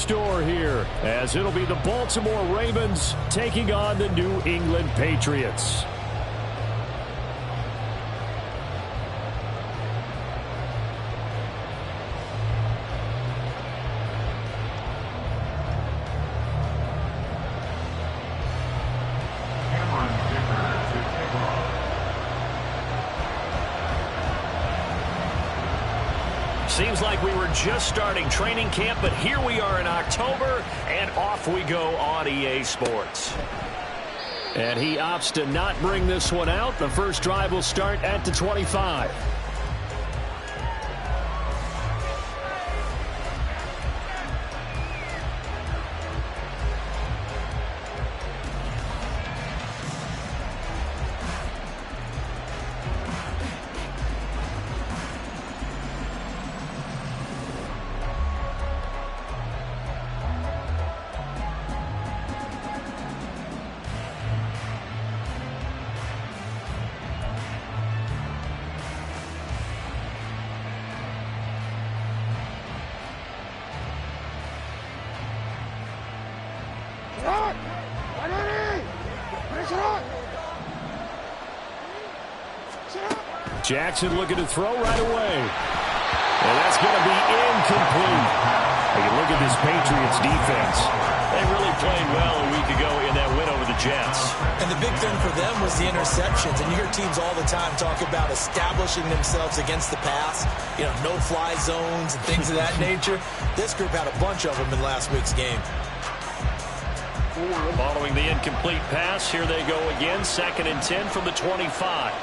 store here, as it'll be the Baltimore Ravens taking on the New England Patriots. Seems like we were just starting training camp, but here we are in October, and off we go on EA Sports. And he opts to not bring this one out. The first drive will start at the 25. Jackson looking to throw right away. And that's going to be incomplete. Take a look at this Patriots defense. They really played well a week ago in that win over the Jets. And the big thing for them was the interceptions. And you hear teams all the time talk about establishing themselves against the pass. You know, no-fly zones and things of that nature. This group had a bunch of them in last week's game. Following the incomplete pass, here they go again. 2nd and 10 from the 25.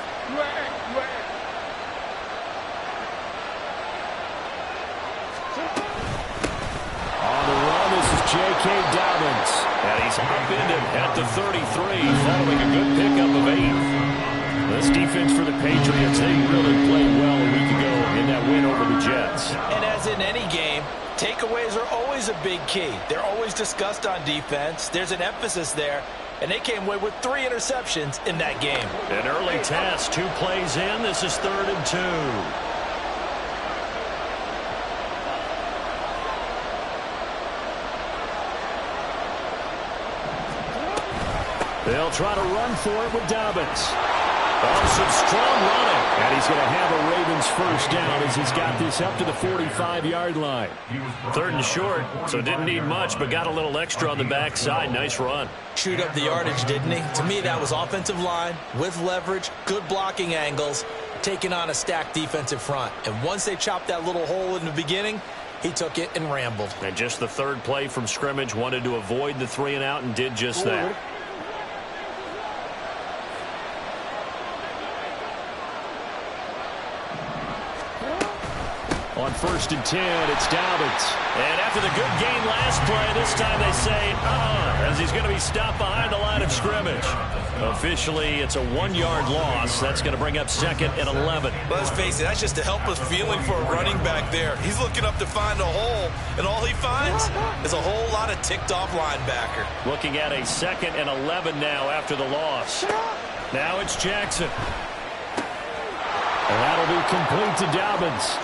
J.K. Dobbins. And he's upended at the 33 following a good pickup of 8. This defense for the Patriots, they really played well a week ago in that win over the Jets. And as in any game, takeaways are always a big key. They're always discussed on defense. There's an emphasis there. And they came away with 3 interceptions in that game. An early task, 2 plays in. This is 3rd and 2. They'll try to run for it with Dobbins. Oh, some strong running. And he's going to have a Ravens first down as he's got this up to the 45-yard line. 3rd and short, so didn't need much, but got a little extra on the backside. Nice run. Chewed up the yardage, didn't he? To me, that was offensive line with leverage, good blocking angles, taking on a stacked defensive front. And once they chopped that little hole in the beginning, he took it and rambled. And just the 3rd play from scrimmage, wanted to avoid the 3 and out and did just that. On 1st and 10, it's Dobbins. And after the good gain last play, this time they say, as he's going to be stopped behind the line of scrimmage. Officially, it's a 1-yard loss. That's going to bring up 2nd and 11. Let's face it, that's just a helpless feeling for a running back there. He's looking up to find a hole, and all he finds is a whole lot of ticked-off linebacker. Looking at a 2nd and 11 now after the loss. Now it's Jackson. And that'll be complete to Dobbins.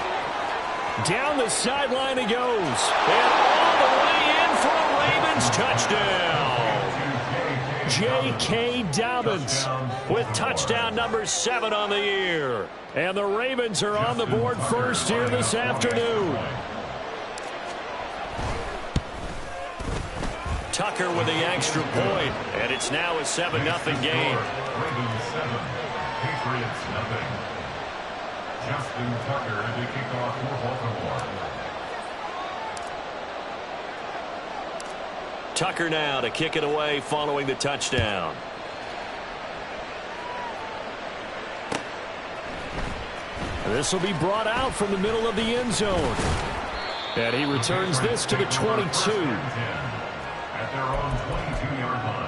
Down the sideline he goes. And all the way in for a Ravens touchdown. J.K. Dobbins with touchdown number 7 on the year. And the Ravens are on the board first here this afternoon. Tucker with the extra point. And it's now a 7-0 game. Ravens 7, Patriots nothing. Justin Tucker to kick off for Baltimore. Tucker now to kick it away following the touchdown. This will be brought out from the middle of the end zone. And he returns this to the 22. At their own 22-yard line.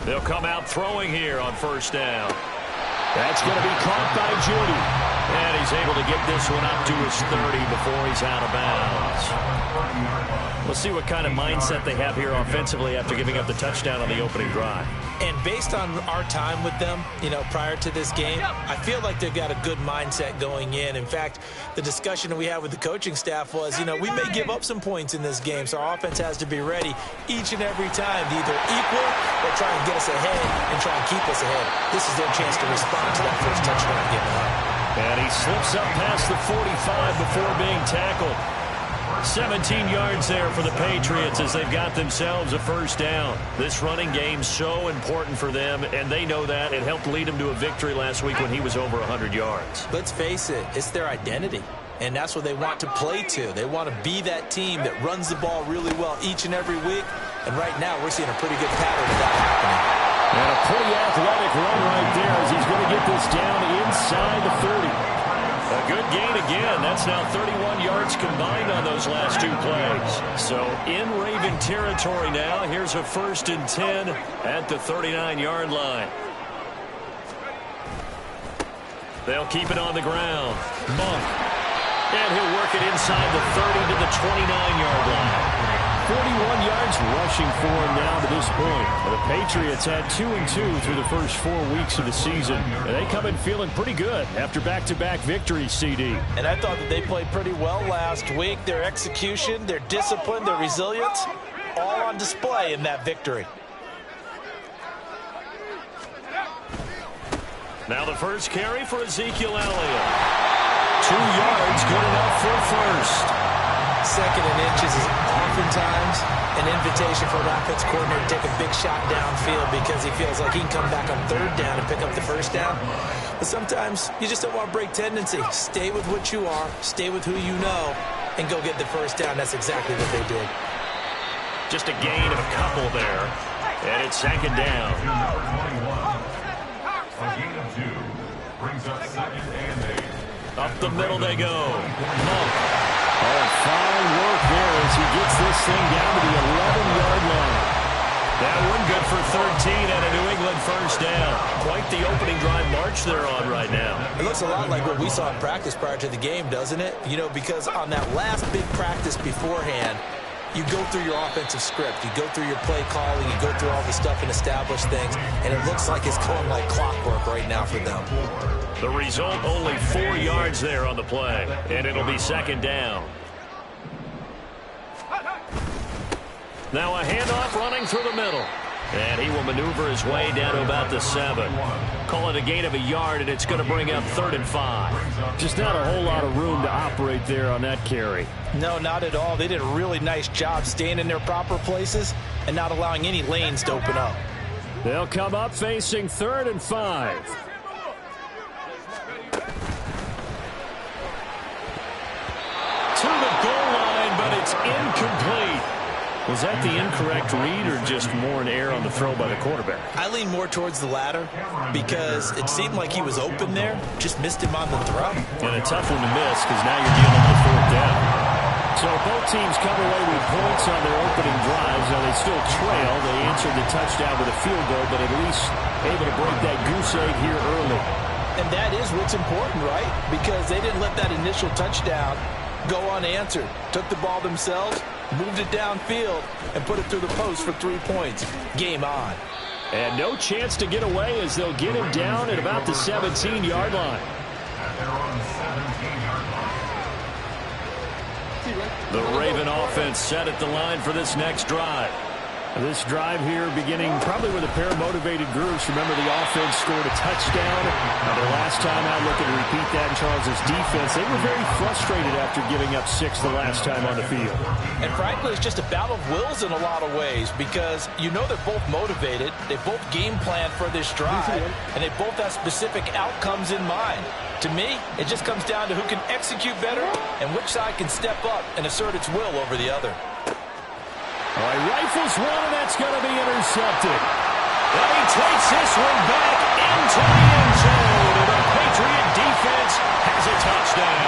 They'll come out throwing here on first down. That's going to be caught by Judy. And he's able to get this one up to his 30 before he's out of bounds. We'll see what kind of mindset they have here offensively after giving up the touchdown on the opening drive. And based on our time with them, prior to this game, I feel like they've got a good mindset going in. In fact, the discussion that we had with the coaching staff was, we may give up some points in this game, so our offense has to be ready each and every time to either equal or try and get us ahead and try and keep us ahead. This is their chance to respond to that first touchdown given up. And he slips up past the 45 before being tackled. 17 yards there for the Patriots as they've got themselves a first down. This running game's so important for them, and they know that. It helped lead them to a victory last week when he was over 100 yards. Let's face it, it's their identity, and that's what they want to play to. They want to be that team that runs the ball really well each and every week, and right now we're seeing a pretty good pattern of that happening. And a pretty athletic run right there as he's going to get this down inside the 30. A good gain again. That's now 31 yards combined on those last two plays. So in Raven territory now. Here's a 1st and 10 at the 39-yard line. They'll keep it on the ground. Monk. And he'll work it inside the 30 to the 29-yard line. 41 yards rushing for him now to this point. The Patriots had 2-2 through the first 4 weeks of the season. And they come in feeling pretty good after back-to-back victories, CD. And I thought that they played pretty well last week. Their execution, their discipline, their resilience, all on display in that victory. Now the first carry for Ezekiel Elliott. 2 yards, good enough for first. 2nd and inches is oftentimes an invitation for an offense coordinator to take a big shot downfield because he feels like he can come back on 3rd down and pick up the first down. But sometimes you just don't want to break tendency. Stay with what you are, stay with who you know, and go get the first down. That's exactly what they did. Just a gain of a couple there, and it's 2nd down. A gain of 2 brings up 2nd and 8. Up the middle they go. Monk. Oh, fine work there as he gets this thing down to the 11-yard line. That one good for 13 and a New England first down. Quite the opening drive march they're on right now. It looks a lot like what we saw in practice prior to the game, doesn't it? Because on that last big practice beforehand, you go through your offensive script, you go through your play calling, you go through all the stuff and establish things, and it looks like it's going like clockwork right now for them. The result, only 4 yards there on the play, and it'll be 2nd down. Now a handoff running through the middle. And he will maneuver his way down to about the 7. Call it a gain of a yard, and it's going to bring up 3rd and 5. Just not a whole lot of room to operate there on that carry. No, not at all. They did a really nice job staying in their proper places and not allowing any lanes to open up. They'll come up facing 3rd and 5. To the goal line, but it's incomplete. Was that the incorrect read or just more an error on the throw by the quarterback? I lean more towards the latter because it seemed like he was open there, just missed him on the throw. And a tough one to miss because now you're dealing with 4th down. So both teams come away with points on their opening drives. Now they still trail. They answered the touchdown with a field goal, but at least able to break that goose egg here early. And that is what's important, right? Because they didn't let that initial touchdown go unanswered. Took the ball themselves, moved it downfield, and put it through the post for 3 points. Game on. And no chance to get away as they'll get him down at about the 17-yard line. The Raven offense set at the line for this next drive. This drive here beginning probably with a pair of motivated groups. Remember, the offense scored a touchdown. Their last time out, looking to repeat that in Charles' defense. They were very frustrated after giving up 6 the last time on the field. And frankly, it's just a battle of wills in a lot of ways because they're both motivated. They both game plan for this drive, and they both have specific outcomes in mind. To me, it just comes down to who can execute better and which side can step up and assert its will over the other. All right, rifles one, and that's going to be intercepted. And he takes this one back into the end zone, and the Patriot defense has a touchdown.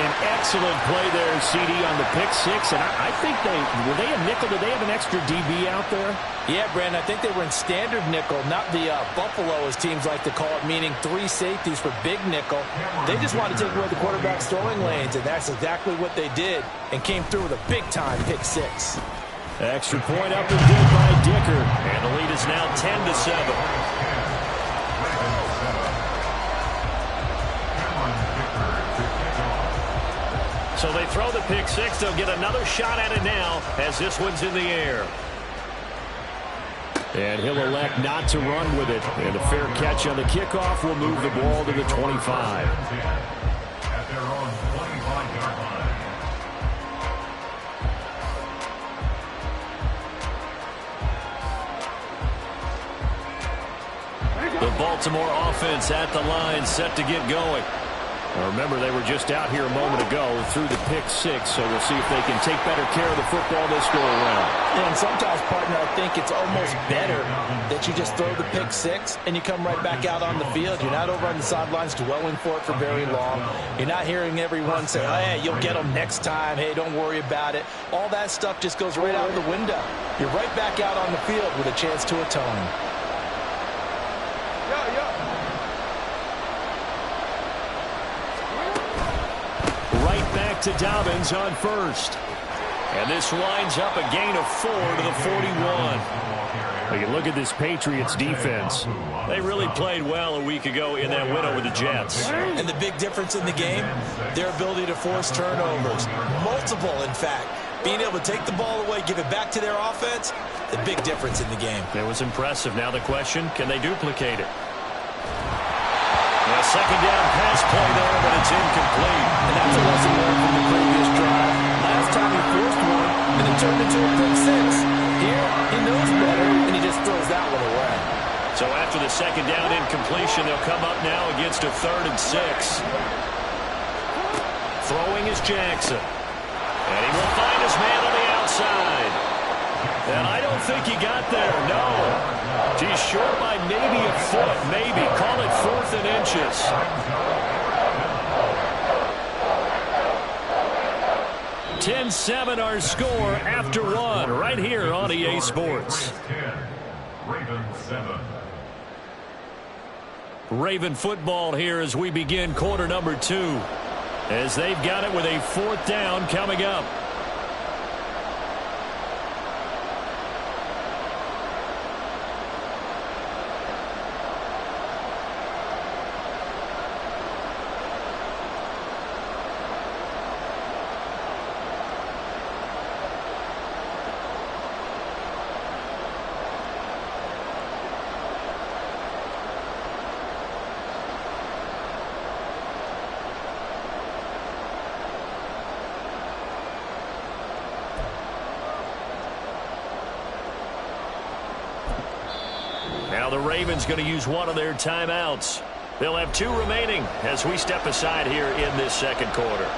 An Excellent play there, CD, on the pick six. And I think were they a nickel? Did they have an extra DB out there? Yeah, Brandon, I think they were in standard nickel, not the Buffalo, as teams like to call it, meaning 3 safeties for big nickel. They just wanted to take away the quarterback's throwing lanes, and that's exactly what they did, and came through with a big-time pick six. Extra point up and good by Dicker. And the lead is now 10-7. So they throw the pick six. They'll get another shot at it now as this one's in the air. And he'll elect not to run with it. And a fair catch on the kickoff will move the ball to the 25. At their own 25-yard line. The Baltimore offense at the line, set to get going. Now remember, they were just out here a moment ago through the pick six, so we'll see if they can take better care of the football this go around. And sometimes, partner, I think it's almost better that you just throw the pick six and you come right back out on the field. You're not over on the sidelines dwelling for it for very long. You're not hearing everyone say, hey, you'll get them next time. Hey, don't worry about it. All that stuff just goes right out the window. You're right back out on the field with a chance to atone. To Dobbins on first. And this winds up a gain of 4 to the 41. We can look at this Patriots defense. They really played well a week ago in that win over the Jets. And the big difference in the game, their ability to force turnovers. Multiple, in fact. Being able to take the ball away, give it back to their offense, the big difference in the game. It was impressive. Now the question, can they duplicate it? A second down pass play there, but it's incomplete. And that's a lesson learned from the previous drive. Last time he forced one, and it turned into a pick six. Here, he knows better, and he just throws that one away. So after the second down incompletion, they'll come up now against a 3rd and 6. Throwing is Jackson. And he will find his man on the outside. And I don't think he got there, no. He's short by maybe a foot, maybe. Call it 4th and inches. (10-7) our score after 1 right here on EA Sports. Ravens 7. Raven football here as we begin quarter number 2. As they've got it with a 4th down coming up. Now the Ravens going to use one of their timeouts. They'll have 2 remaining as we step aside here in this second quarter.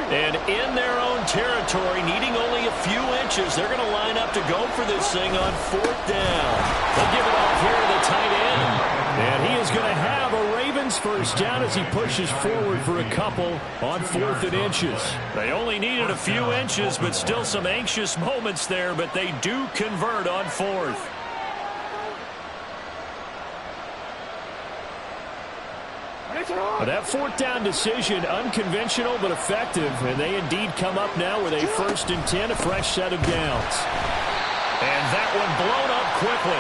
And in their own territory, needing only a few inches, they're going to line up to go for this thing on 4th down. They'll give it off here to the tight end. And he is going to have a Ravens first down as he pushes forward for a couple on 4th and inches. They only needed a few inches, but still some anxious moments there, but they do convert on 4th. But that 4th down decision, unconventional but effective, and they indeed come up now with a 1st and 10, a fresh set of downs. And that one blown up quickly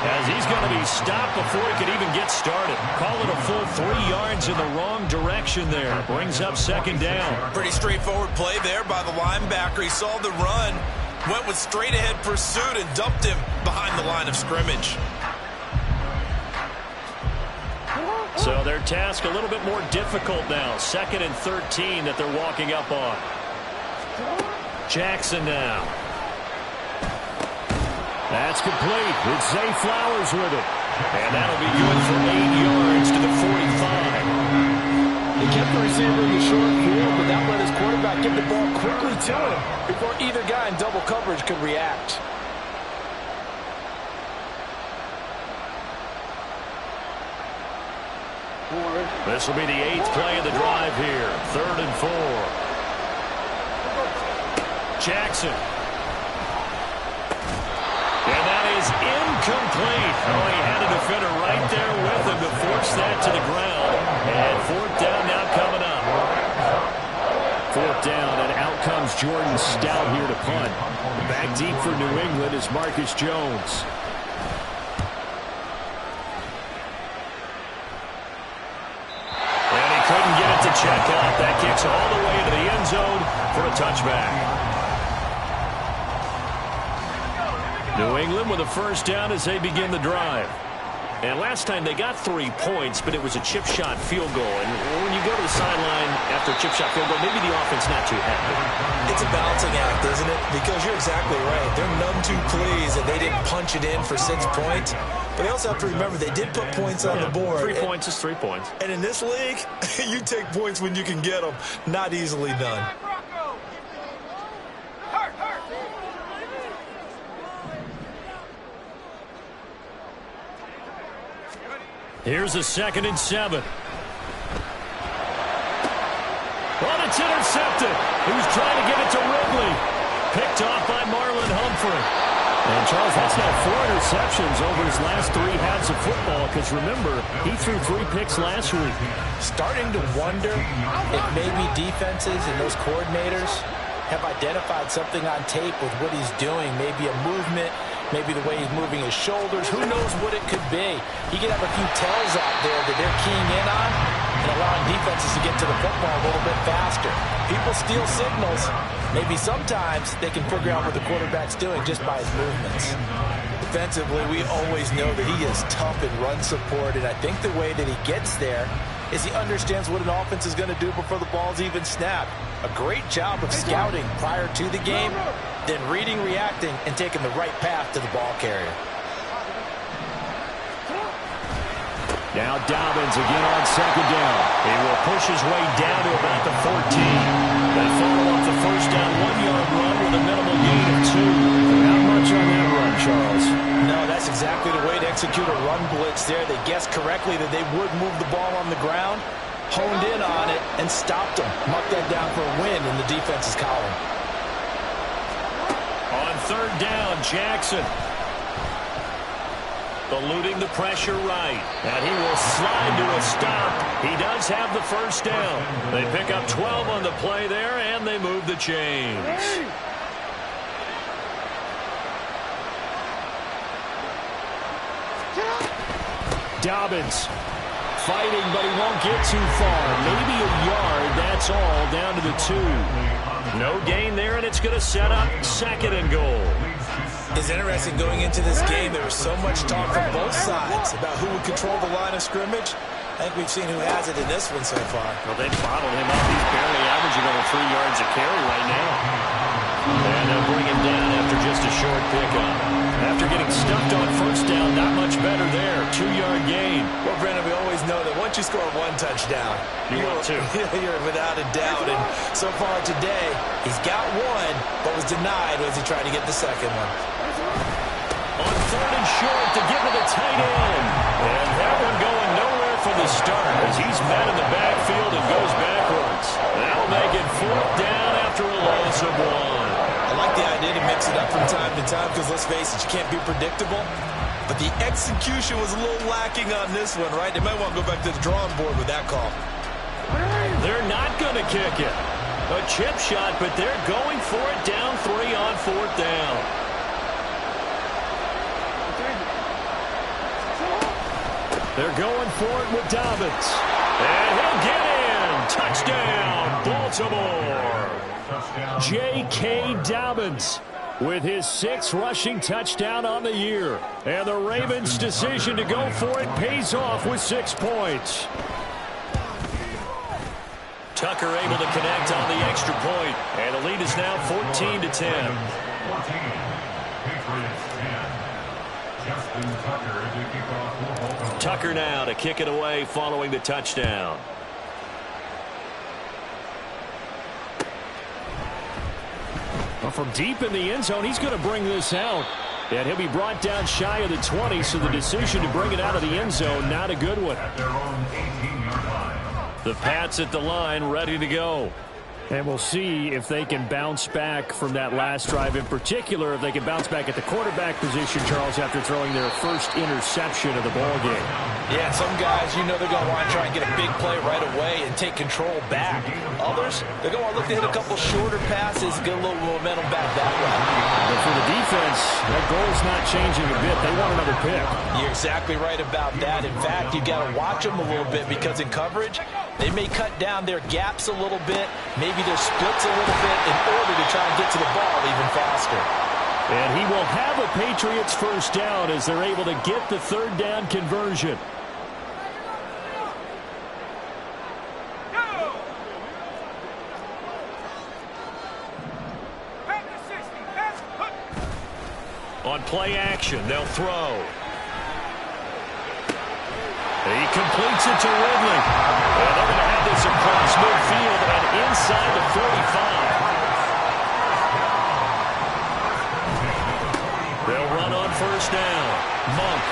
as he's going to be stopped before he could even get started. Call it a full 3 yards in the wrong direction there. Brings up 2nd down. Pretty straightforward play there by the linebacker. He saw the run, went with straight-ahead pursuit, and dumped him behind the line of scrimmage. So their task a little bit more difficult now. 2nd and 13 that they're walking up on. Jackson now. That's complete. It's Zay Flowers with it. And that'll be good for 8 yards to the 45. He kept the receiver in the short field, but that let his quarterback get the ball quickly to him before either guy in double coverage could react. This will be the 8th play of the drive here. 3rd and 4. Jackson. And that is incomplete. Oh, he had a defender right there with him to force that to the ground. And 4th down now coming up. 4th down, and out comes Jordan Stout here to punt. Back deep for New England is Marcus Jones. And he couldn't get it to check out. That kicks all the way to the end zone for a touchback. New England with a 1st down as they begin the drive. And last time they got 3 points, but it was a chip shot field goal. And when you go to the sideline after a chip shot field goal, maybe the offense not too happy. It's a balancing act, isn't it? Because you're exactly right. They're none too pleased that they didn't punch it in for 6 points. But they also have to remember they did put points on the board. 3 points is 3 points. And in this league, you take points when you can get them. Not easily done. Here's a 2nd and 7. Well, it's intercepted. He was trying to get it to Ridley. Picked off by Marlon Humphrey. And, Charles, that's now 4 interceptions over his last 3 halves of football, because, remember, he threw 3 picks last week. Starting to wonder if maybe defenses and those coordinators have identified something on tape with what he's doing, maybe a movement, maybe the way he's moving his shoulders. Who knows what it could be? He could have a few tells out there that they're keying in on and allowing defenses to get to the football a little bit faster. People steal signals. Maybe sometimes they can figure out what the quarterback's doing just by his movements. Defensively, we always know that he is tough in run support, and I think the way that he gets there is he understands what an offense is going to do before the ball's even snapped. A great job of scouting prior to the game, then reading, reacting, and taking the right path to the ball carrier. Now Dobbins again on 2nd down. He will push his way down to about the 14. They follow up the 1st down 1-yard run with a minimal gain of 2. Not much on that run, Charles. No, that's exactly the way to execute a run blitz there. They guessed correctly that they would move the ball on the ground, honed in on it, and stopped them. Mucked that down for a win in the defense's column. On 3rd down, Jackson. Eluding the pressure right. And he will slide to a stop. He does have the 1st down. They pick up 12 on the play there, and they move the chains. Dobbins fighting, but he won't get too far. Maybe a yard, that's all, down to the 2. No gain there, and it's going to set up 2nd and goal. It's interesting going into this game. There was so much talk from both sides about who would control the line of scrimmage. I think we've seen who has it in this one so far. Well, they bottled him up. He's barely averaging over 3 yards a carry right now. And they'll bring him down after just a short pickup. After getting stuffed on 1st down, not much better there. 2-yard gain. Well, Brandon, we always know that once you score 1 touchdown, you want 2. You're without a doubt. And so far today, he's got 1, but was denied as he tried to get the 2nd one. On 3rd and short to give to the tight end. And that one going nowhere for the start as he's met in the backfield and goes backwards. That'll make it 4th down after a loss of 1. I like the idea to mix it up from time to time because, let's face it, you can't be predictable. But the execution was a little lacking on this one, right? They might want to go back to the drawing board with that call. They're not going to kick it. A chip shot, but they're going for it down 3 on 4th down. They're going for it with Dobbins. And he'll get in. Touchdown, Baltimore. J.K. Dobbins with his 6th rushing touchdown on the year. And the Ravens' decision to go for it pays off with 6 points. Tucker able to connect on the extra point. And the lead is now 14-10. 14. Patriots 10. Justin Tucker to kick off. Tucker now to kick it away following the touchdown. from deep in the end zone, he's going to bring this out. And he'll be brought down shy of the 20, so the decision to bring it out of the end zone, not a good one. At their own 18-yard line. The Pats at the line, ready to go. And we'll see if they can bounce back from that last drive. In particular, if they can bounce back at the quarterback position, Charles, after throwing their first interception of the ballgame. Yeah, some guys, you know they're going to want to try and get a big play right away and take control back. Others, they're going to want to look to hit a couple shorter passes, get a little momentum back that way. But for the defense, that goal's not changing a bit. They want another pick. You're exactly right about that. In fact, you got to watch them a little bit because in coverage, they may cut down their gaps a little bit, maybe their splits a little bit in order to try and get to the ball even faster. And he will have a Patriots first down as they're able to get the third down conversion. On play action, they'll throw. He completes it to Ridley. And they're going to have this across midfield and inside the 45. They'll run on first down. Monk.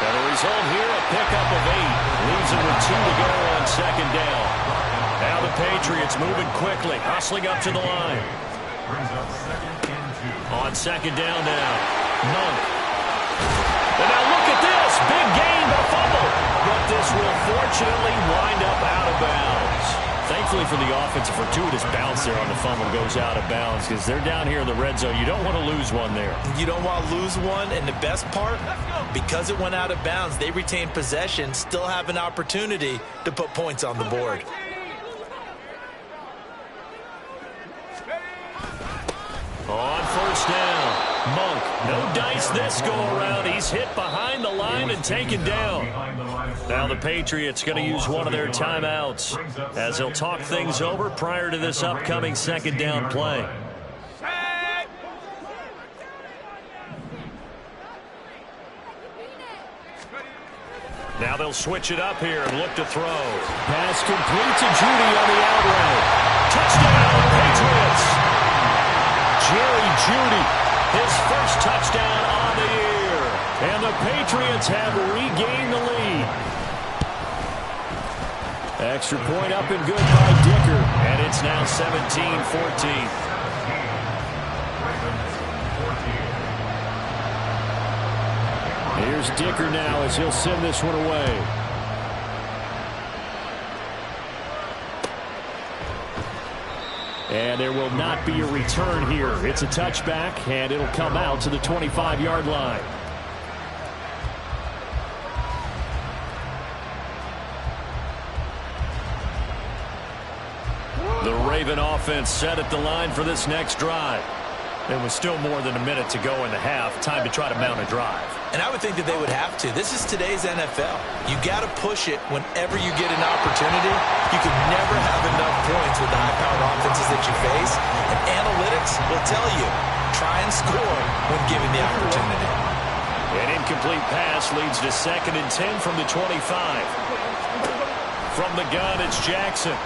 And the result here, a pickup of 8. Leaves him with 2 to go on second down. Now the Patriots moving quickly, hustling up to the line. Brings up 2nd and 2. On second down now. Monk. And now look at this. Big gain, a fumble. But this will fortunately wind up out of bounds. Thankfully for the offense, a fortuitous bounce there on the fumble goes out of bounds because they're down here in the red zone. You don't want to lose one there. You don't want to lose one, and the best part, because it went out of bounds, they retain possession, still have an opportunity to put points on the board. On first down, Monk. No dice this go-around. He's hit behind the line and taken down. Now the Patriots going to use one of their timeouts as they'll talk things over prior to this upcoming second down play. Now they'll switch it up here and look to throw. Pass complete to Judy on the out route. Touchdown, Patriots! Jerry Judy, his first touchdown on the year. And the Patriots have regained the lead. Extra point up and good by Dicker. And it's now 17-14. Here's Dicker now as he'll send this one away. And there will not be a return here. It's a touchback, and it'll come out to the 25-yard line. The Raven offense set at the line for this next drive. There was still more than a minute to go in the half. Time to try to mount a drive. And I would think that they would have to. This is today's NFL. You got to push it whenever you get an opportunity. You can never have enough points with the high-powered offenses that you face. And analytics will tell you, try and score when given the opportunity. An incomplete pass leads to 2nd and 10 from the 25. From the gun, it's Jackson.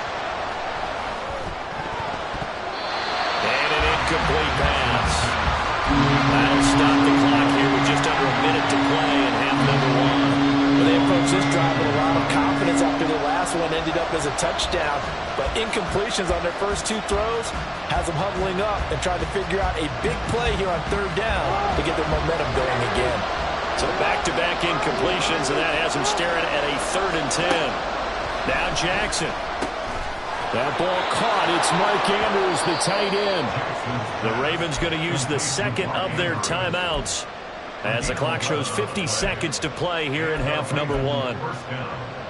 And an incomplete pass. That'll stop the clock here with just under a minute to play in half number 1. Well, they approached this drive with a lot of confidence after the last one ended up as a touchdown. But incompletions on their first 2 throws has them huddling up and trying to figure out a big play here on third down to get their momentum going again. So back-to-back incompletions, and that has them staring at a 3rd and 10. Now Jackson. That ball caught. It's Mark Andrews, the tight end. The Ravens going to use the second of their timeouts as the clock shows 50 seconds to play here in half number 1.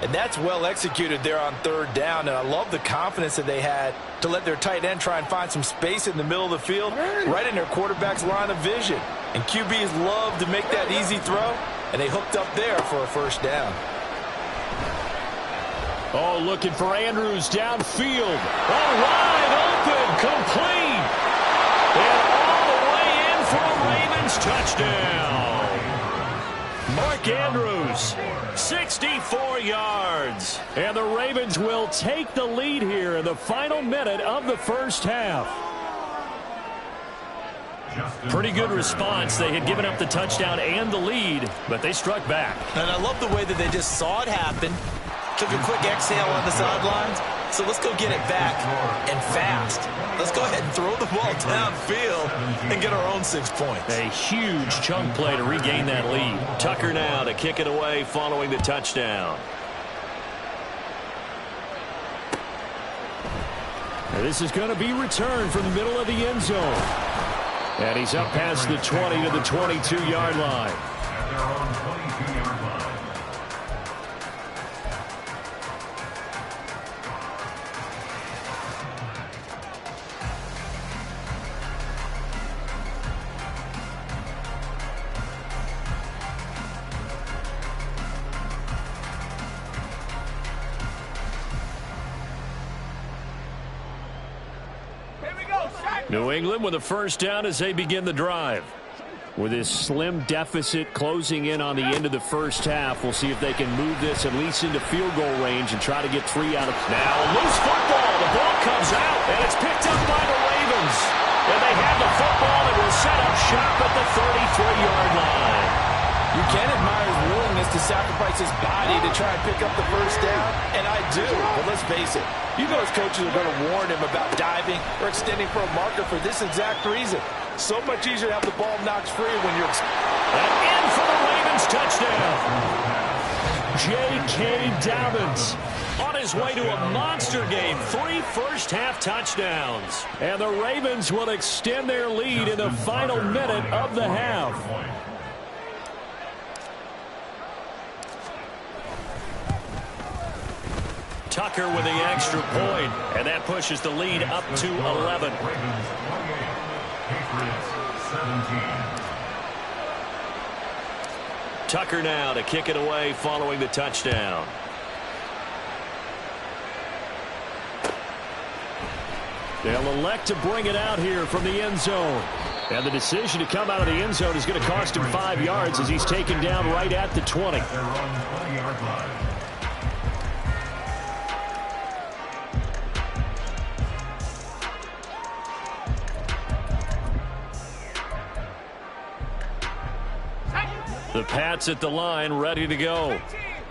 And that's well executed there on third down. And I love the confidence that they had to let their tight end try and find some space in the middle of the field, right in their quarterback's line of vision. And QBs love to make that easy throw, and they hooked up there for a first down. Oh, looking for Andrews downfield. Oh, wide open, complete. And all the way in for a Ravens touchdown. Mark Andrews, 64 yards. And the Ravens will take the lead here in the final minute of the first half. Pretty good response. They had given up the touchdown and the lead, but they struck back. And I love the way that they just saw it happen, took a quick exhale on the sidelines. So let's go get it back and fast. Let's go ahead and throw the ball downfield and get our own 6 points. A huge chunk play to regain that lead. Tucker now to kick it away following the touchdown. And this is going to be returned from the middle of the end zone. And he's up past the 20 to the 22-yard line. At their own 22-yard line. New England with a first down as they begin the drive. With this slim deficit closing in on the end of the first half, we'll see if they can move this at least into field goal range and try to get 3 out of. Now loose football. The ball comes out, and it's picked up by the Ravens. And they have the football and will set up shop at the 33-yard line. You can admire his willingness to sacrifice his body to try and pick up the first down, and I do. But let's face it, you know his coaches are going to warn him about diving or extending for a marker for this exact reason. So much easier to have the ball knocked free when you're... And in for the Ravens touchdown. J.K. Dobbins on his way to a monster game. 3 first-half touchdowns. And the Ravens will extend their lead in the final minute of the half. Tucker with the extra point, and that pushes the lead up to 11. Ravens 28, Patriots 17. Tucker now to kick it away following the touchdown. They'll elect to bring it out here from the end zone. And the decision to come out of the end zone is going to cost him 5 yards as he's taken down right at the 20. At their own 20-yard line. The Pats at the line, ready to go.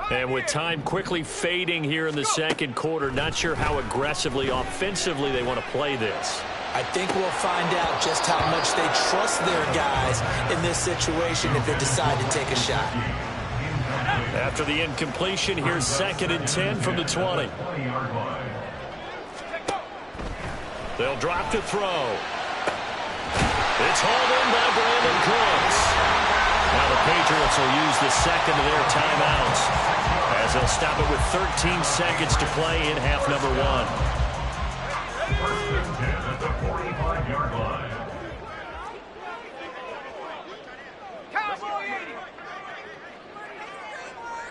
And with time quickly fading here in the second quarter, not sure how aggressively, offensively they want to play this. I think we'll find out just how much they trust their guys in this situation if they decide to take a shot. After the incompletion, here's 2nd and 10 from the 20. They'll drop to throw. It's hauled in by Brandon Cooks. Now the Patriots will use the second of their timeouts as they'll stop it with 13 seconds to play in half number 1. First and 10 at the 45-yard line. Cowboy 80.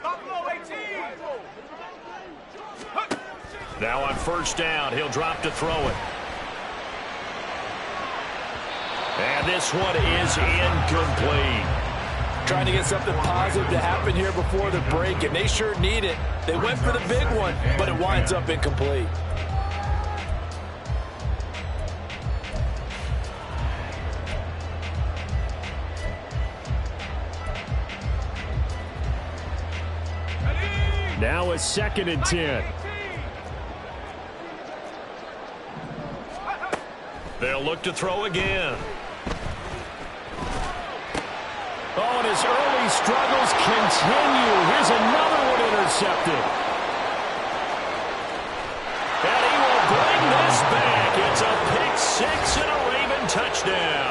Buffalo 18. Now on first down, he'll drop to throw it. And this one is incomplete. Trying to get something positive to happen here before the break, and they sure need it. They went for the big one, but it winds up incomplete. Now a 2nd and 10. They'll look to throw again. Oh, and his early struggles continue. Here's another one intercepted. And he will bring this back. It's a pick 6 and a Raven touchdown.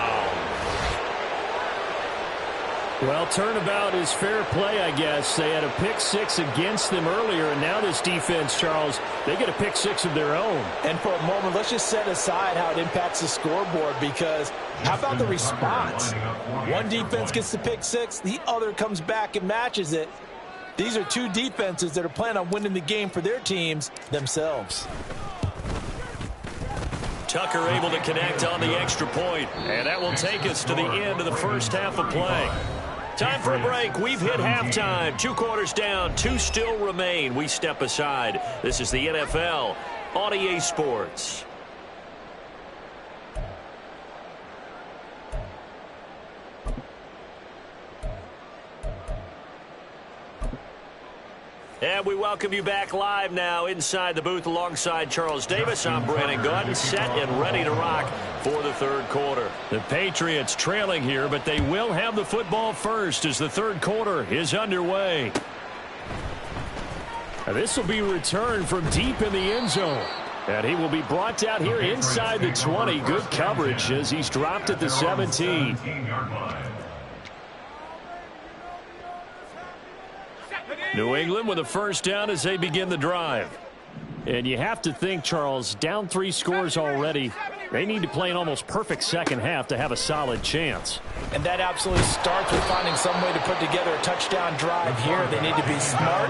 Well, turnabout is fair play, I guess. They had a pick 6 against them earlier, and now this defense, Charles, they get a pick 6 of their own. And for a moment, let's just set aside how it impacts the scoreboard, because how about the response? One defense gets the pick 6, the other comes back and matches it. These are two defenses that are planning on winning the game for their teams themselves. Tucker able to connect on the extra point, and that will take us to the end of the first half of play. Time for a break. We've hit halftime. 2 quarters down, 2 still remain. We step aside. This is the NFL on EA Sports. And we welcome you back live now inside the booth alongside Charles Davis. I'm Brandon Gaudin, set and ready to rock for the third quarter. The Patriots trailing here, but they will have the football first as the third quarter is underway. This will be returned from deep in the end zone. And he will be brought down here inside the 20. Good coverage as he's dropped at the 17. New England with a first down as they begin the drive. And you have to think, Charles, down 3 scores already. They need to play an almost perfect second half to have a solid chance. And that absolutely starts with finding some way to put together a touchdown drive here. They need to be smart,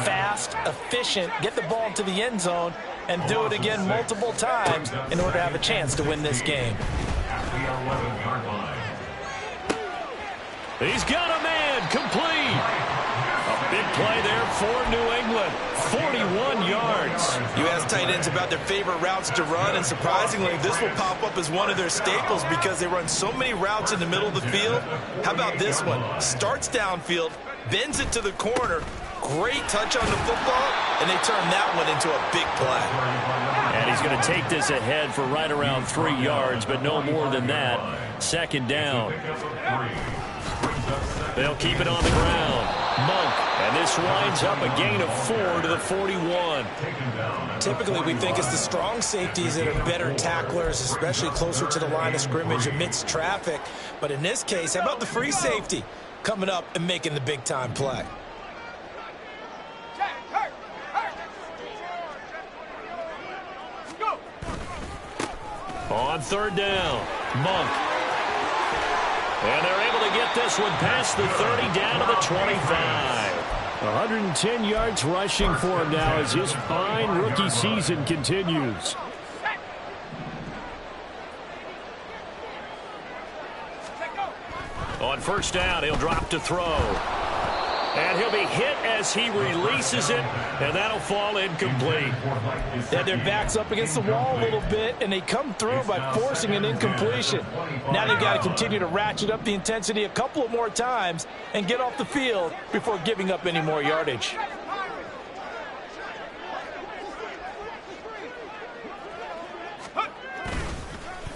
fast, efficient, get the ball to the end zone, and do it again multiple times in order to have a chance to win this game. He's got a man complete. A big play there for New England. 41 yards. You ask tight ends about their favorite routes to run, and surprisingly, this will pop up as one of their staples because they run so many routes in the middle of the field. How about this one? Starts downfield, bends it to the corner, great touch on the football, and they turn that one into a big play. And he's going to take this ahead for right around 3 yards, but no more than that. Second down. They'll keep it on the ground. Monk, and this winds up a gain of 4 to the 41. Typically, we think it's the strong safeties that are better tacklers, especially closer to the line of scrimmage amidst traffic. But in this case, how about the free safety coming up and making the big-time play? On third down, Monk. And they're able to get this one past the 30 down to the 25. 110 yards rushing for him now as his fine rookie season continues. On first down, he'll drop to throw. And he'll be hit as he releases it, and that'll fall incomplete. They had their backs up against the wall a little bit, and they come through by forcing an incompletion. Now they've got to continue to ratchet up the intensity a couple of more times and get off the field before giving up any more yardage.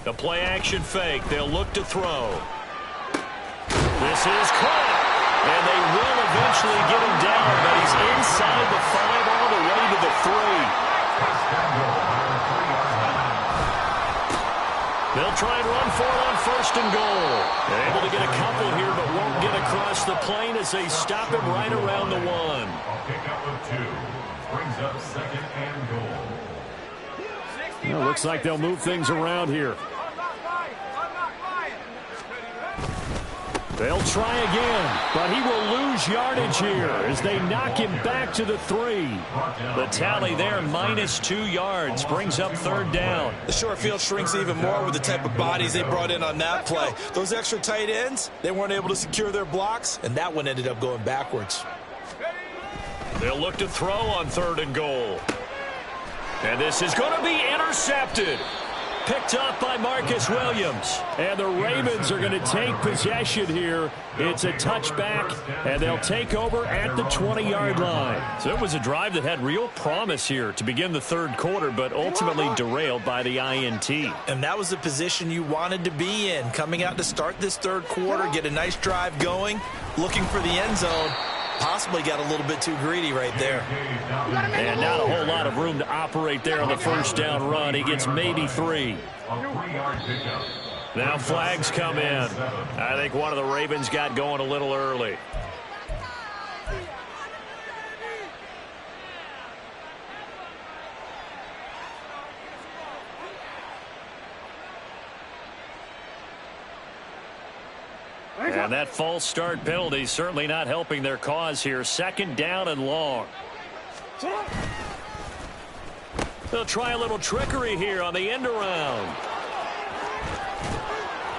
The play action fake. They'll look to throw. This is caught. And they will eventually get him down, but he's inside the 5 all the way to the 3. They'll try and run for it on first and goal. They're able to get a couple here, but won't get across the plane as they stop him right around the 1. Pickup of 2 brings up second and goal. Well, looks like they'll move things around here. They'll try again, but he will lose yardage here as they knock him back to the 3. The tally there, -2 yards, brings up third down. The short field shrinks even more with the type of bodies they brought in on that play. Those extra tight ends, they weren't able to secure their blocks, and that one ended up going backwards. They'll look to throw on third and goal. And this is going to be intercepted. Picked up by Marcus Williams. And the Ravens are going to take possession here. It's a touchback, and they'll take over at the 20-yard line. So it was a drive that had real promise here to begin the third quarter, but ultimately derailed by the INT. And that was the position you wanted to be in. Coming out to start this third quarter, get a nice drive going, looking for the end zone. Possibly got a little bit too greedy right there. And not a whole lot of room to operate there on the first down run. He gets maybe 3. Now flags come in. I think one of the Ravens got going a little early. And that false start penalty certainly not helping their cause here. Second down and long. They'll try a little trickery here on the end around.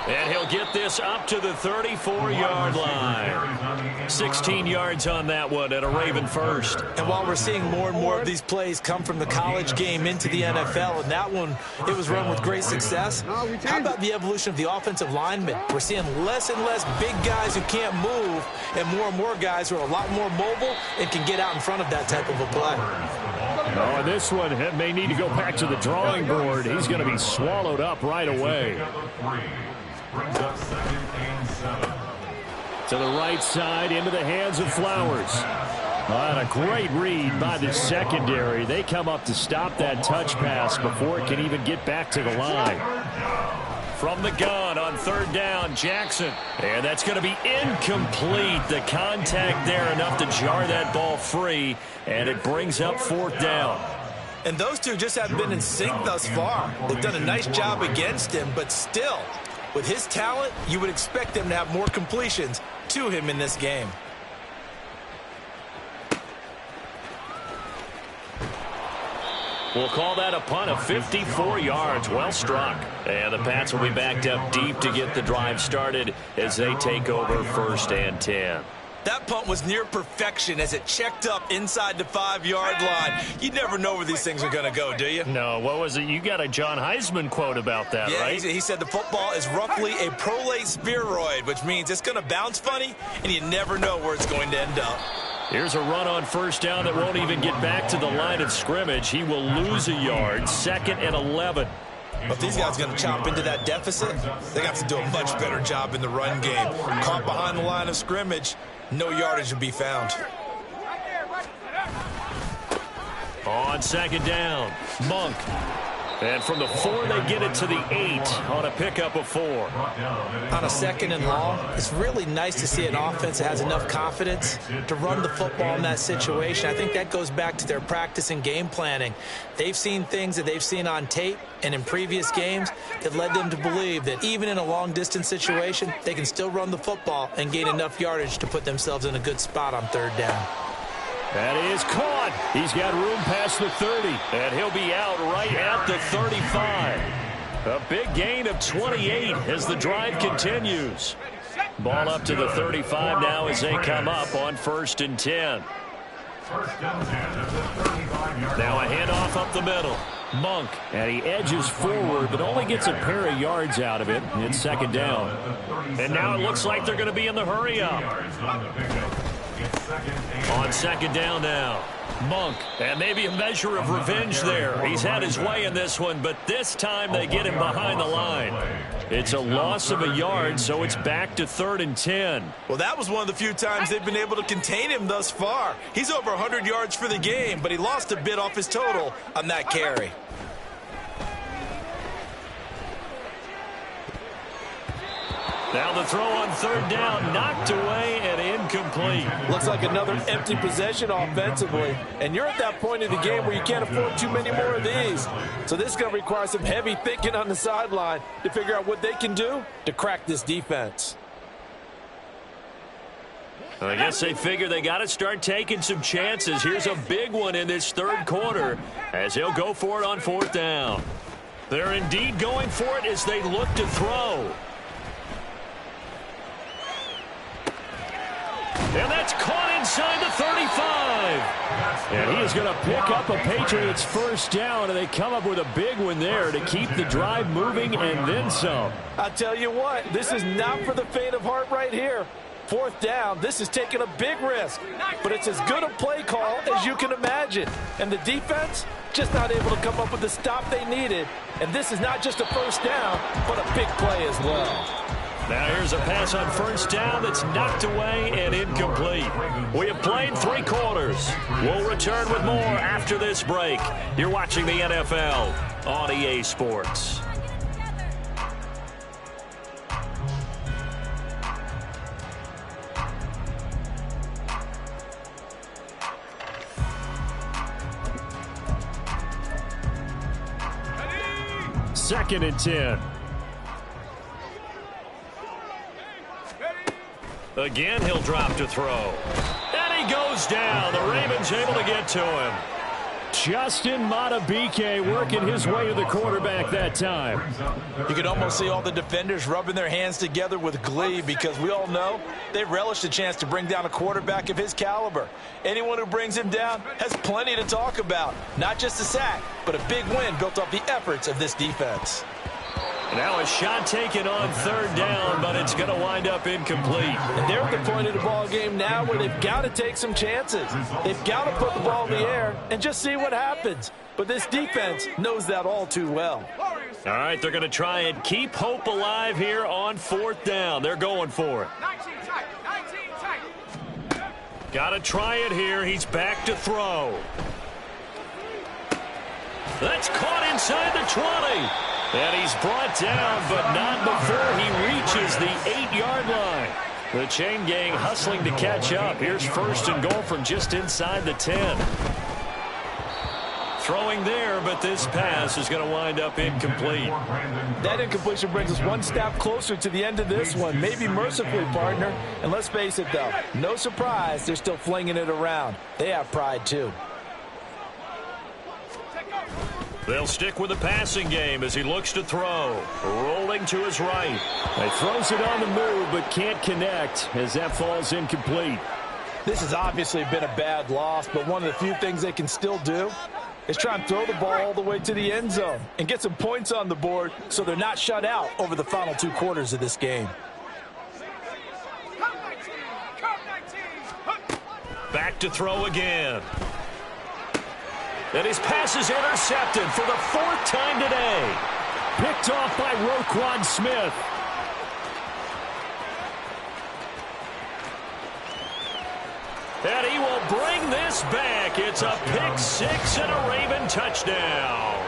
And he'll get this up to the 34-yard line. 16 yards on that one and a Raven first. And while we're seeing more and more of these plays come from the college game into the NFL, and that one, it was run with great success, how about the evolution of the offensive linemen? We're seeing less and less big guys who can't move and more guys who are a lot more mobile and can get out in front of that type of a play. Oh, and this one may need to go back to the drawing board. He's going to be swallowed up right away. To the right side, into the hands of Flowers. And a great read by the secondary. They come up to stop that touch pass before it can even get back to the line. From the gun on third down, Jackson. And that's going to be incomplete. The contact there enough to jar that ball free, and it brings up fourth down. And those two just haven't been in sync thus far. They've done a nice job against him, but still, with his talent, you would expect them to have more completions to him in this game. We'll call that a punt of 54 yards. Well struck. And the Pats will be backed up deep to get the drive started as they take over first and 10. That punt was near perfection as it checked up inside the 5-yard line. You never know where these things are going to go, do you? No, what was it? You got a John Heisman quote about that, yeah, right? He said the football is roughly a prolate spheroid, which means it's going to bounce funny, and you never know where it's going to end up. Here's a run on first down that won't even get back to the line of scrimmage. He will lose a yard, 2nd and 11. But these guys are going to chop into that deficit. They got to do a much better job in the run game. Caught behind the line of scrimmage, no yardage will be found. On second down, Monk. And from the 4, they get it to the 8 on a pickup of 4. On a 2nd and long, it's really nice to see an offense that has enough confidence to run the football in that situation. I think that goes back to their practice and game planning. They've seen things that they've seen on tape and in previous games that led them to believe that even in a long-distance situation, they can still run the football and gain enough yardage to put themselves in a good spot on third down. That is caught. He's got room past the 30, and he'll be out right at the 35. A big gain of 28 as the drive continues. Ball up to the 35 now as they come up on first and 10. Now a handoff up the middle. Monk, and he edges forward, but only gets a pair of yards out of it. It's second down. And now it looks like they're going to be in the hurry-up. On second down now, Monk, and maybe a measure of revenge there. He's had his way in this one, but this time they get him behind the line. It's a loss of a yard, so it's back to 3rd and 10. Well, that was one of the few times they've been able to contain him thus far. He's over 100 yards for the game, but he lost a bit off his total on that carry. Now the throw on third down, knocked away and incomplete. Looks like another empty possession offensively. And you're at that point in the game where you can't afford too many more of these. So this is going to require some heavy thinking on the sideline to figure out what they can do to crack this defense. I guess they figure they got to start taking some chances. Here's a big one in this third quarter as he'll go for it on fourth down. They're indeed going for it as they look to throw. And that's caught inside the 35. And he is going to pick up a Patriots first down, and they come up with a big one there to keep the drive moving and then some. I tell you what, this is not for the faint of heart right here. Fourth down, this is taking a big risk, but it's as good a play call as you can imagine. And the defense just not able to come up with the stop they needed. And this is not just a first down, but a big play as well. Now here's a pass on first down that's knocked away and incomplete. We have played 3 quarters. We'll return with more after this break. You're watching the NFL on EA Sports. Second and 10. Again, he'll drop to throw. And he goes down. The Ravens able to get to him. Justin Madubuike working his way to the quarterback that time. You can almost see all the defenders rubbing their hands together with glee because we all know they relish the chance to bring down a quarterback of his caliber. Anyone who brings him down has plenty to talk about. Not just a sack, but a big win built off the efforts of this defense. Now a shot taken on third down, but it's going to wind up incomplete. And they're at the point of the ball game now where they've got to take some chances. They've got to put the ball in the air and just see what happens. But this defense knows that all too well. All right, they're going to try and keep hope alive here on fourth down. They're going for it. 19 tight, 19 tight. Got to try it here. He's back to throw. That's caught inside the 20. And he's brought down, but not before he reaches the 8-yard line. The chain gang hustling to catch up. Here's first and goal from just inside the 10. Throwing there, but this pass is going to wind up incomplete. That incompletion brings us one step closer to the end of this one. Maybe mercifully, partner. And let's face it, though, no surprise, they're still flinging it around. They have pride, too. They'll stick with the passing game as he looks to throw. Rolling to his right. He throws it on the move, but can't connect as that falls incomplete. This has obviously been a bad loss, but one of the few things they can still do is try and throw the ball all the way to the end zone and get some points on the board so they're not shut out over the final 2 quarters of this game. Back to throw again. And his pass is intercepted for the 4th time today. Picked off by Roquan Smith. And he will bring this back. It's a pick 6 and a Raven touchdown.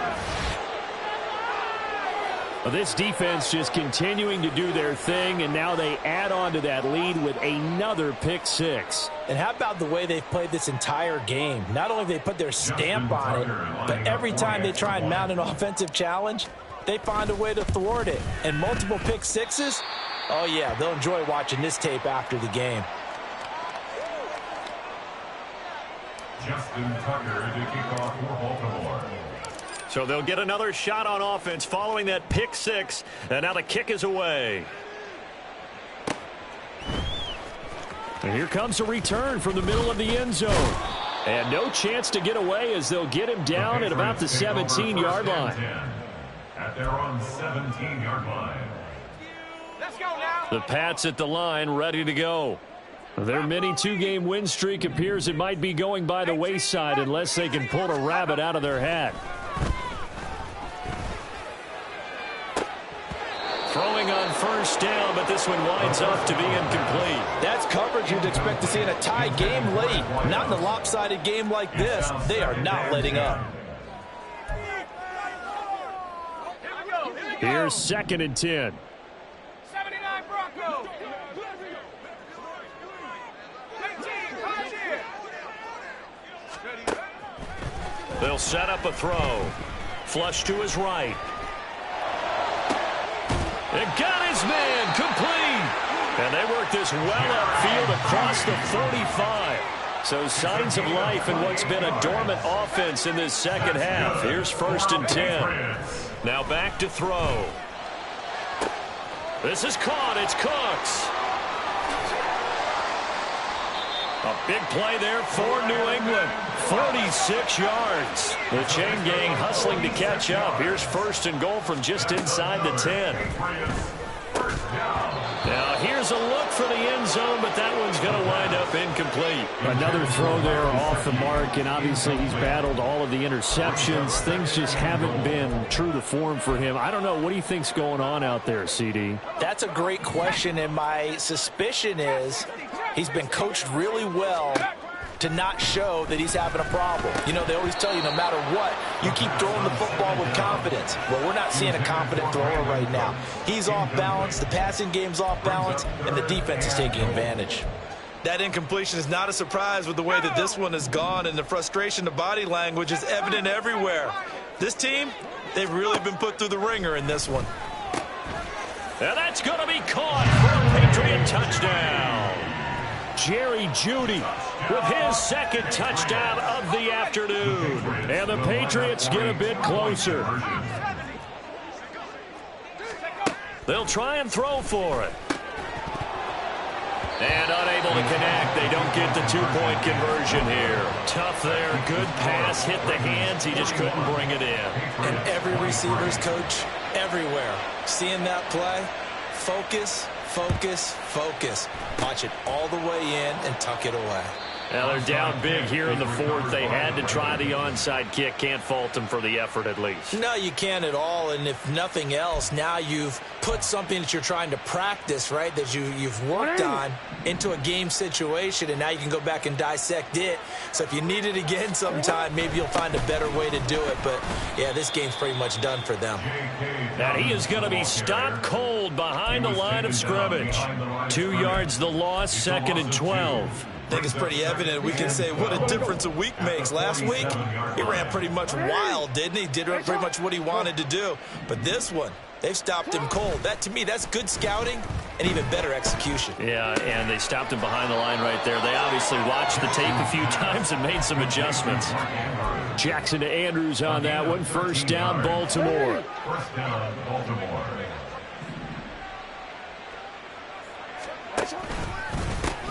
Well, this defense just continuing to do their thing, and now they add on to that lead with another pick 6. And how about the way they've played this entire game? Not only have they put their stamp on it, but every time they try and mount an offensive challenge, they find a way to thwart it. And multiple pick 6s, oh yeah, they'll enjoy watching this tape after the game. Justin Tucker to kick off for Baltimore. So they'll get another shot on offense following that pick 6, and now the kick is away. And here comes a return from the middle of the end zone. And no chance to get away as they'll get him down at about the 17-yard line. At their own 17-yard line. Let's go now. The Pats at the line ready to go. Their mini 2-game win streak appears it might be going by the wayside unless they can pull a rabbit out of their hat. Throwing on first down, but this one winds up to be incomplete. That's coverage you'd expect to see in a tie game late. Not in a lopsided game like this. They are not letting up. Here's 2nd and 10. 79 Broncos. 19, punch in. They'll set up a throw. Flush to his right. And got his man complete. And they work this well upfield across the 35. So signs of life in what's been a dormant offense in this second half. Here's 1st and 10. Now back to throw. This is caught. It's Cooks. A big play there for New England. 46 yards. The chain gang hustling to catch up. Here's 1st and goal from just inside the 10. Now here's a look for the end zone, but that one's going to wind up incomplete. Another throw there off the mark, and obviously he's battled all of the interceptions. Things just haven't been true to form for him. I don't know. What do you think's going on out there, CD? That's a great question, and my suspicion is he's been coached really well to not show that he's having a problem. You know, they always tell you no matter what, you keep throwing the football with confidence. Well, we're not seeing a confident thrower right now. He's off balance, the passing game's off balance, and the defense is taking advantage. That incompletion is not a surprise with the way that this one has gone, and the frustration, the body language is evident everywhere. This team, they've really been put through the ringer in this one. And that's going to be caught for a Patriot touchdown. Jerry Jeudy with his second touchdown of the afternoon. And the Patriots get a bit closer. They'll try and throw for it. And unable to connect. They don't get the two-point conversion here. Tough there. Good pass. Hit the hands. He just couldn't bring it in. And every receiver's coach everywhere. Seeing that play, focus, focus, focus. Watch it all the way in and tuck it away. Now they're down big here in the fourth. They had to try the onside kick. Can't fault them for the effort at least. No, you can't at all. And if nothing else, now you've put something that you're trying to practice, right, that you've worked on into a game situation, and now you can go back and dissect it. So if you need it again sometime, maybe you'll find a better way to do it. But, yeah, this game's pretty much done for them. And he is going to be stopped cold behind the line of scrimmage. 2 yards the loss, 2nd and 12. I think it's pretty evident. We can say what a difference a week makes. Last week, he ran pretty much wild, didn't he? Did pretty much what he wanted to do. But this one, they've stopped him cold. That, to me, that's good scouting and even better execution. Yeah, and they stopped him behind the line right there. They obviously watched the tape a few times and made some adjustments. Jackson to Andrews on that one. First down, Baltimore. First down, Baltimore.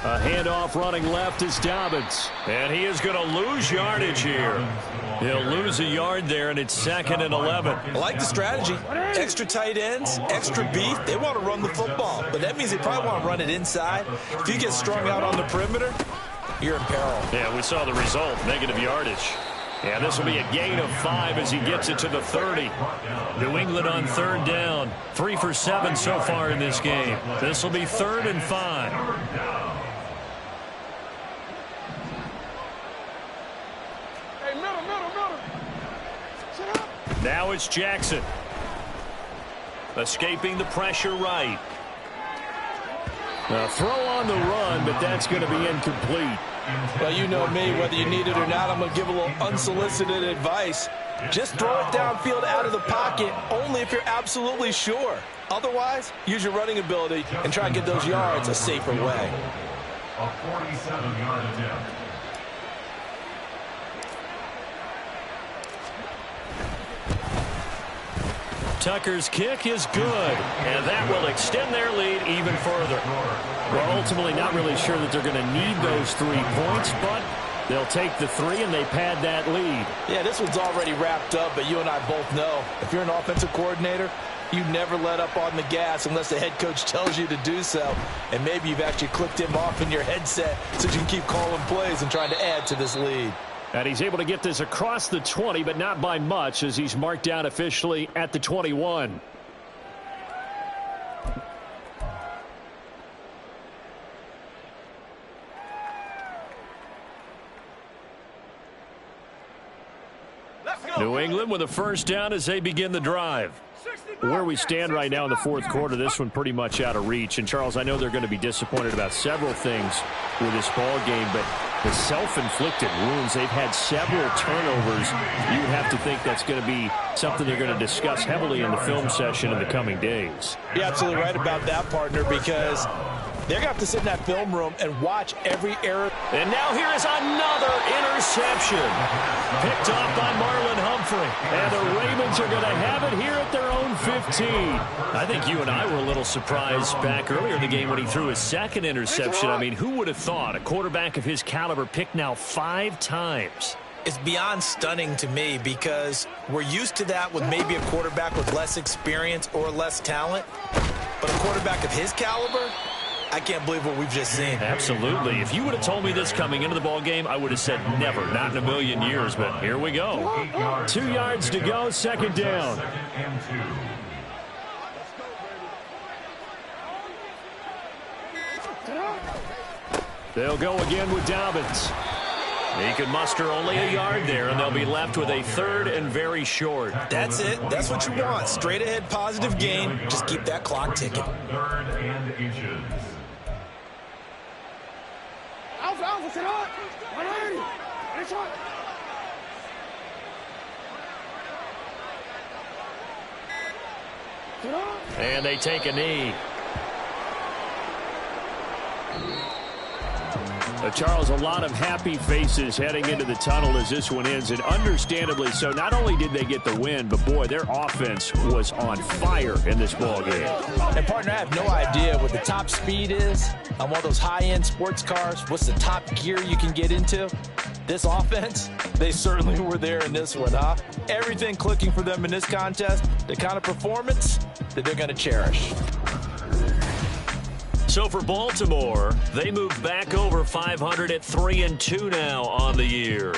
A handoff running left is Dobbins. And he is going to lose yardage here. He'll lose a yard there, and it's 2nd and 11. I like the strategy. Extra tight ends, extra beef. They want to run the football, but that means they probably want to run it inside. If you get strung out on the perimeter, you're in peril. Yeah, we saw the result, negative yardage. Yeah, this will be a gain of 5 as he gets it to the 30. New England on 3rd down. 3 for 7 so far in this game. This will be 3rd and 5. Now it's Jackson. Escaping the pressure right. A throw on the run, but that's going to be incomplete. Well, you know me, whether you need it or not, I'm going to give a little unsolicited advice. Just throw it downfield out of the pocket, only if you're absolutely sure. Otherwise, use your running ability and try and get those yards a safer way. A 47-yard attempt. Tucker's kick is good, and that will extend their lead even further. We're ultimately not really sure that they're going to need those 3 points, but they'll take the 3 and they pad that lead. Yeah, this one's already wrapped up, but you and I both know if you're an offensive coordinator, you never let up on the gas unless the head coach tells you to do so. And maybe you've actually clicked him off in your headset so you can keep calling plays and trying to add to this lead. And he's able to get this across the 20, but not by much as he's marked down officially at the 21. New England with a first down as they begin the drive. Where we stand right now in the fourth quarter, this one pretty much out of reach. And, Charles, I know they're going to be disappointed about several things with this ball game, but the self-inflicted wounds, they've had several turnovers. You would have to think that's going to be something they're going to discuss heavily in the film session in the coming days. You're absolutely right about that, partner, because they're going to have to sit in that film room and watch every error. And now here is another interception. Picked off by Marlon Humphrey. And the Ravens are going to have it here at their own 15. I think you and I were a little surprised back earlier in the game when he threw his second interception. I mean, who would have thought a quarterback of his caliber picked now 5 times? It's beyond stunning to me because we're used to that with maybe a quarterback with less experience or less talent. But a quarterback of his caliber, I can't believe what we've just seen. Absolutely. If you would have told me this coming into the ball game, I would have said never, not in a million years. But here we go. 2 yards to go, second down. They'll go again with Dobbins. He can muster only a yard there, and they'll be left with a 3rd and very short. That's it. That's what you want. Straight ahead, positive gain. Just keep that clock ticking. 3rd and inches. And they take a knee. Charles, a lot of happy faces heading into the tunnel as this one ends, and understandably so. Not only did they get the win, but, boy, their offense was on fire in this ball game. And, partner, I have no idea what the top speed is on one of those high-end sports cars. What's the top gear you can get into? This offense, they certainly were there in this one, huh? Everything clicking for them in this contest, the kind of performance that they're going to cherish. So for Baltimore, they move back over 500 at 3-2 now on the year.